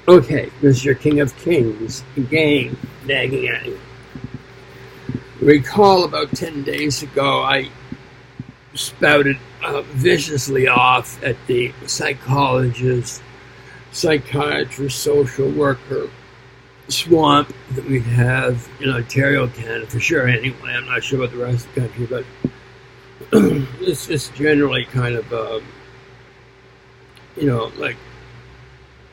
Okay, Mr. King of Kings, gang, nagging at you. Recall about 10 days ago, I spouted viciously off at the psychologist, psychiatrist, social worker swamp that we have in Ontario, Canada, for sure anyway. I'm not sure about the rest of the country, but it's just generally kind of, like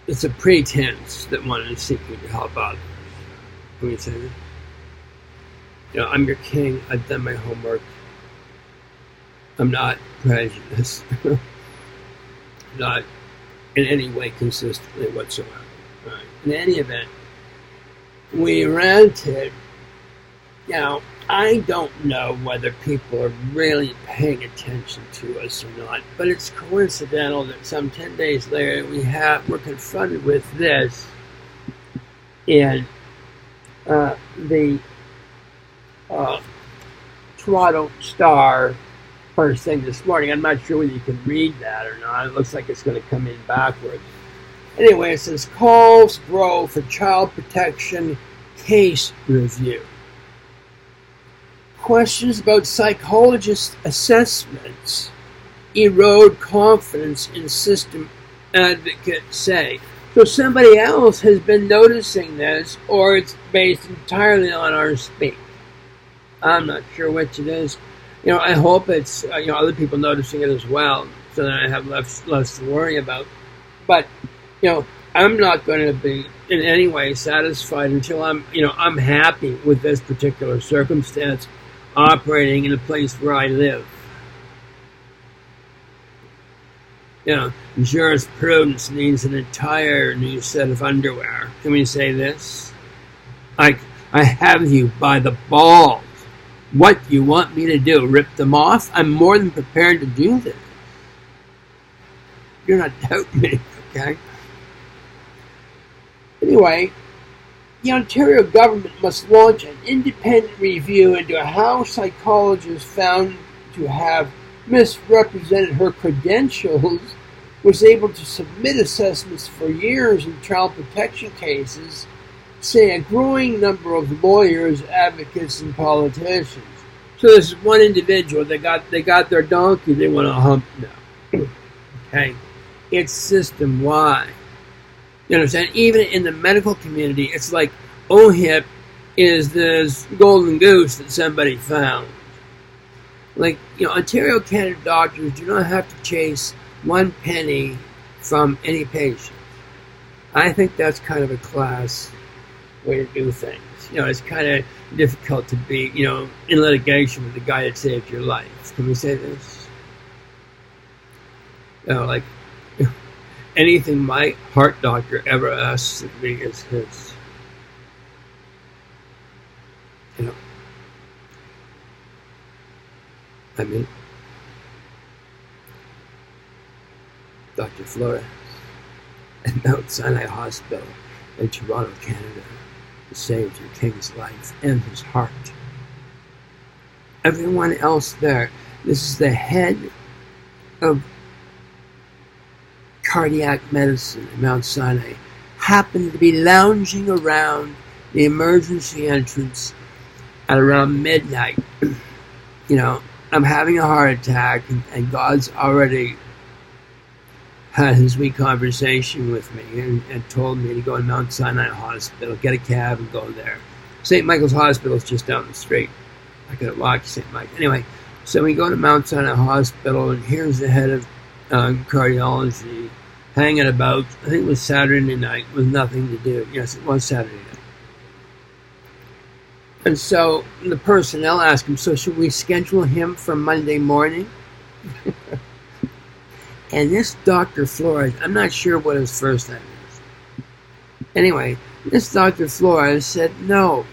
it's a pretense that one is seeking to help others. Can we say that? I'm your king. I've done my homework. I'm not prejudiced. Not in any way consistently whatsoever. Right. In any event, we ranted. I don't know whether people are really paying attention to us or not, but it's coincidental that some 10 days later we're confronted with this in the Toronto Star first thing this morning. I'm not sure whether you can read that or not. It looks like it's going to come in backwards. Anyway, it says calls grow for child protection case review. Questions about psychologist assessments erode confidence in system, advocates say. So somebody else has been noticing this, or it's based entirely on our speak. I'm not sure which it is. I hope it's other people noticing it as well, so that I have less to worry about. But I'm not going to be in any way satisfied until I'm happy with this particular circumstance operating in a place where I live. Jurisprudence needs an entire new set of underwear. Can we say this? I have you by the balls. What do you want me to do? Rip them off? I'm more than prepared to do this. You're not doubting me, okay? Anyway, the Ontario government must launch an independent review into how psychologists found to have misrepresented her credentials was able to submit assessments for years in child protection cases, say a growing number of lawyers, advocates, and politicians. So this is one individual. They got their donkey. They want to hump now. Okay, it's system wide. You understand? Even in the medical community, it's like OHIP is this golden goose that somebody found. Like, Ontario, Canada doctors do not have to chase one penny from any patient. I think that's kind of a class way to do things. It's kind of difficult to be, in litigation with the guy that saved your life. Can we say this? Like, anything my heart doctor ever asks of me is his. Dr. Flores at Mount Sinai Hospital in Toronto, Canada, saved your king's life and his heart. Everyone else there, this is the head of cardiac medicine at Mount Sinai, happened to be lounging around the emergency entrance at around midnight. I'm having a heart attack, and God's already had his wee conversation with me and told me to go to Mount Sinai Hospital, get a cab and go there. St. Michael's Hospital is just down the street. I could have walked to St. Mike. Anyway, so we go to Mount Sinai Hospital, and here's the head of cardiology hanging about. I think it was Saturday night with nothing to do. Yes, it was Saturday night. And so the personnel asked him, so should we schedule him for Monday morning? And this Dr. Flores, I'm not sure what his first name is. Anyway, this Dr. Flores said, no,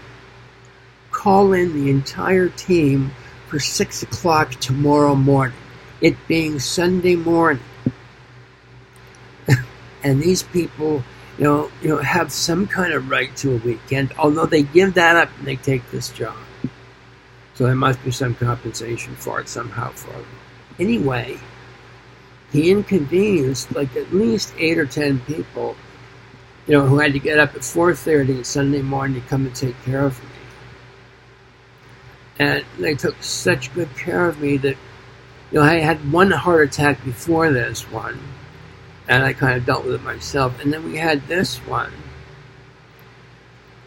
call in the entire team for 6 o'clock tomorrow morning, it being Sunday morning. And these people, have some kind of right to a weekend, although they give that up and they take this job. So there must be some compensation for it somehow for them. Anyway, he inconvenienced like at least 8 or 10 people, who had to get up at 4:30 Sunday morning to come and take care of me. And they took such good care of me that, I had one heart attack before this one, and I kind of dealt with it myself. And then we had this one.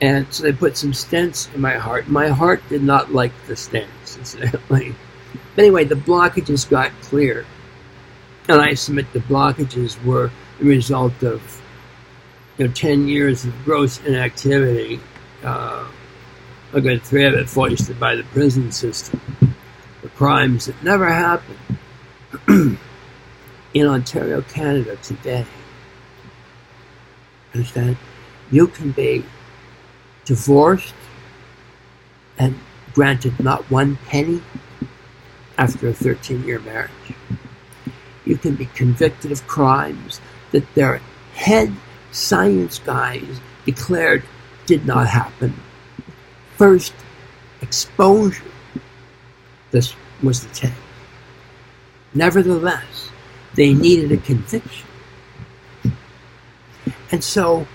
And so they put some stents in my heart. My heart did not like the stents, incidentally. But anyway, the blockages got cleared. And I submit the blockages were the result of 10 years of gross inactivity, a good 3 of it foisted by the prison system, for crimes that never happened in Ontario, Canada today. Understand? You can be divorced and granted not one penny after a 13-year marriage. You can be convicted of crimes that their head science guys declared did not happen. First exposure, this was the take. Nevertheless, they needed a conviction. And so,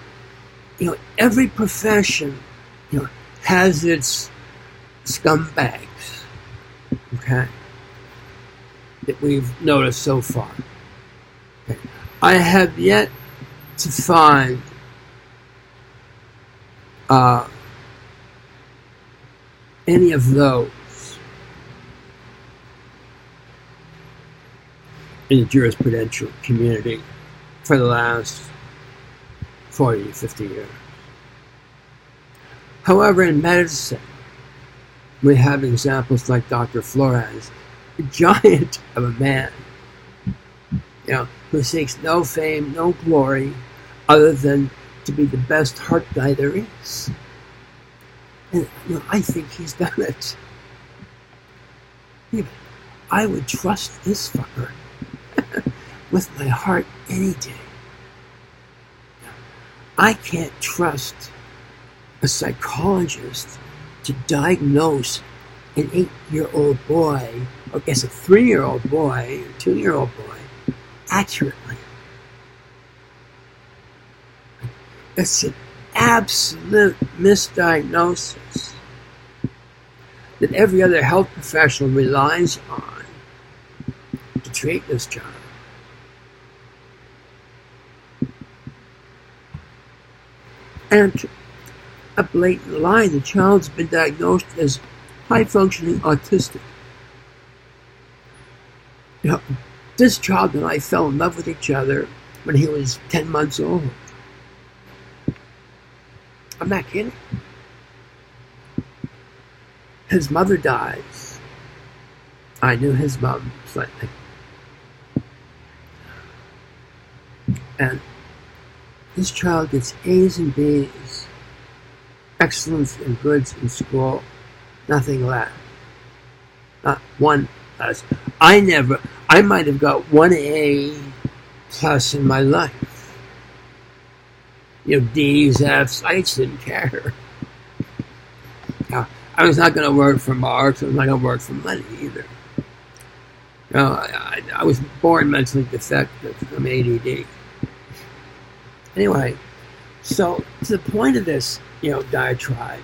every profession, has its scumbags, okay, that we've noticed so far. Okay. I have yet to find any of those in the jurisprudential community for the last 40, 50 years. However, in medicine, we have examples like Dr. Flores, a giant of a man, who seeks no fame, no glory, other than to be the best heart guy there is. And I think he's done it. I would trust this fucker with my heart any day. I can't trust a psychologist to diagnose an 8-year-old boy, or I guess a 3-year-old boy, or 2-year-old boy, accurately. It's an absolute misdiagnosis that every other health professional relies on to treat this child. And a blatant lie, the child's been diagnosed as high-functioning autistic. This child and I fell in love with each other when he was 10 months old. I'm not kidding. His mother dies. I knew his mom slightly. And this child gets A's and B's, excellence and goods in school, nothing less. Not one less. I might have got 1 A plus in my life. D's, F's, I just didn't care. I was not going to work for marks. I was not going to work for money either. I was born mentally defective. I'm ADD. Anyway, so to the point of this, diatribe,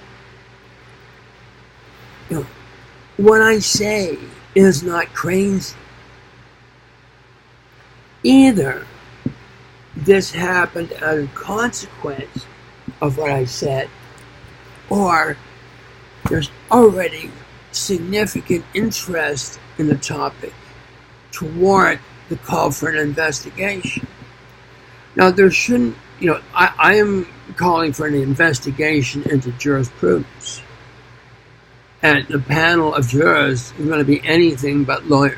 what I say is not crazy. Either this happened as a consequence of what I said, or there's already significant interest in the topic to warrant the call for an investigation. Now, there shouldn't, I am calling for an investigation into jurisprudence. And the panel of jurors is going to be anything but lawyers.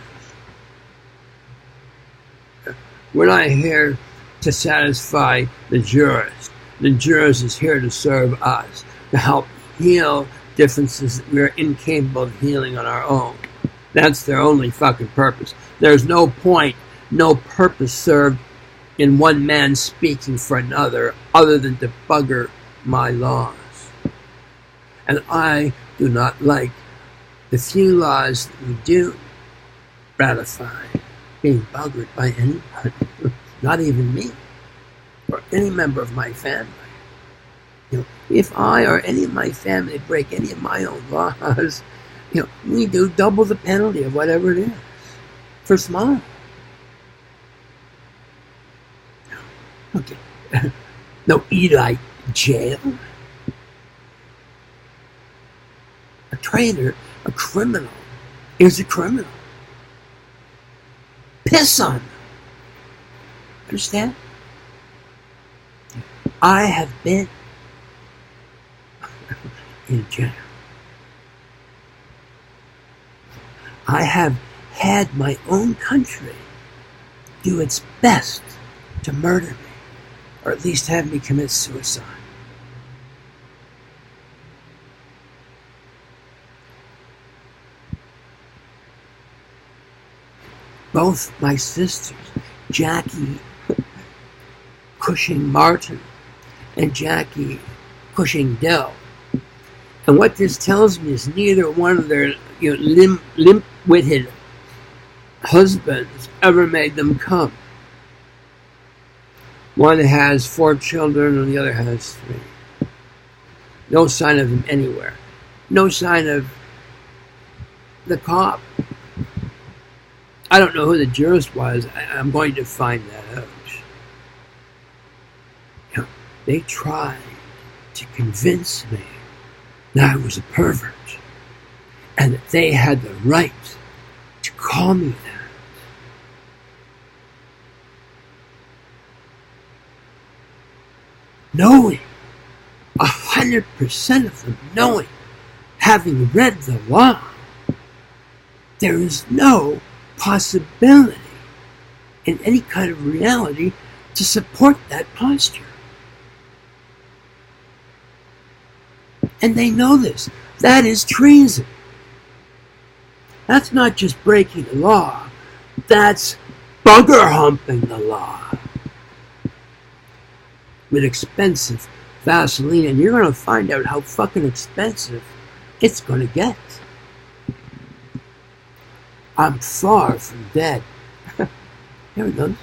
We're not here to satisfy the jurors. The jurors is here to serve us, to help heal differences that we're incapable of healing on our own. That's their only fucking purpose. There's no point, no purpose served in one man speaking for another other than to bugger my laws. And I do not like the few laws that we do ratify. being buggered by anybody, not even me or any member of my family. If I or any of my family break any of my own laws, we do double the penalty of whatever it is for small. Okay. No Eli jail. A traitor, a criminal, is a criminal. Piss on them. Understand? I have been in jail. I have had my own country do its best to murder me, or at least have me commit suicide. Both my sisters, Jackie Cushing Martin and Jackie Cushing Dell. And what this tells me is neither one of their limp-witted husbands ever made them come. One has 4 children and the other has 3. No sign of him anywhere. No sign of the cop. I don't know who the jurist was. I'm going to find that out. They tried to convince me that I was a pervert and that they had the right to call me that. Knowing, 100% of them knowing, having read the law, there is no possibility in any kind of reality to support that posture. And they know this. That is treason. That's not just breaking the law. That's bugger humping the law. With expensive Vaseline. And you're going to find out how fucking expensive it's going to get. I'm far from dead. Here it goes.